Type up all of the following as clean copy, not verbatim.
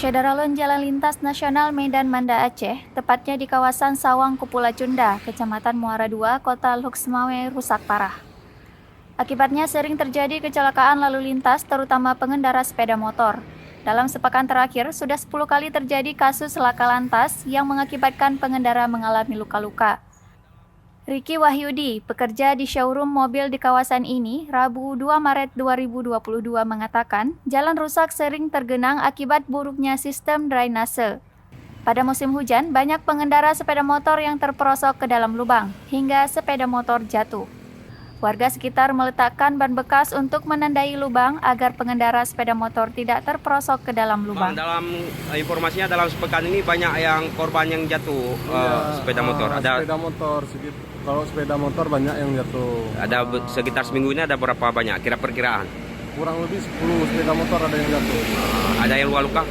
Syederalun Jalan Lintas Nasional Medan Manda Aceh, tepatnya di kawasan Sawang Kupula Cunda, Kecamatan Muara II, Kota Lok Semawe, rusak parah. Akibatnya sering terjadi kecelakaan lalu lintas, terutama pengendara sepeda motor. Dalam sepekan terakhir, sudah 10 kali terjadi kasus laka lantas yang mengakibatkan pengendara mengalami luka-luka. Riki Wahyudi, pekerja di showroom mobil di kawasan ini, Rabu 2 Maret 2022 mengatakan, jalan rusak sering tergenang akibat buruknya sistem drainase. Pada musim hujan, banyak pengendara sepeda motor yang terperosok ke dalam lubang, hingga sepeda motor jatuh. Warga sekitar meletakkan ban bekas untuk menandai lubang agar pengendara sepeda motor tidak terperosok ke dalam lubang. Dalam informasinya dalam sepekan ini banyak yang korban yang jatuh sepeda motor. Ada sepeda motor kalau sepeda motor banyak yang jatuh. Ada sekitar seminggu ini ada berapa banyak? Perkiraan? Kurang lebih 10 sepeda motor ada yang jatuh. Ada yang luka-luka?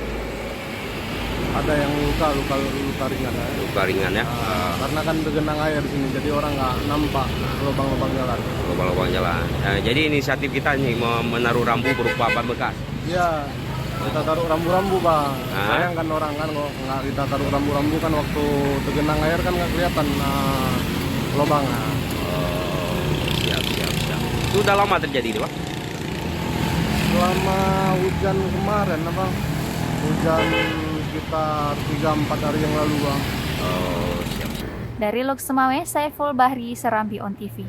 Ada yang luka ringan ya. Luka ringan ya. Karena kan tergenang air di sini, jadi orang nggak nampak lubang-lubang jalan. Lubang-lubang jalan. Jadi inisiatif kita nih menaruh rambu berupa ban bekas. Iya, kita taruh rambu-rambu bang. Sayang kan orang kan kalau nggak kita taruh rambu-rambu kan waktu tergenang air kan nggak kelihatan lubangnya. Siap. Itu udah lama terjadi, Pak? Selama hujan kemarin, bang. Hujan sekitar 3-4 hari yang lalu, bang. Siap. Dari Lok Semawe, Saiful Bahri, Serambi On TV.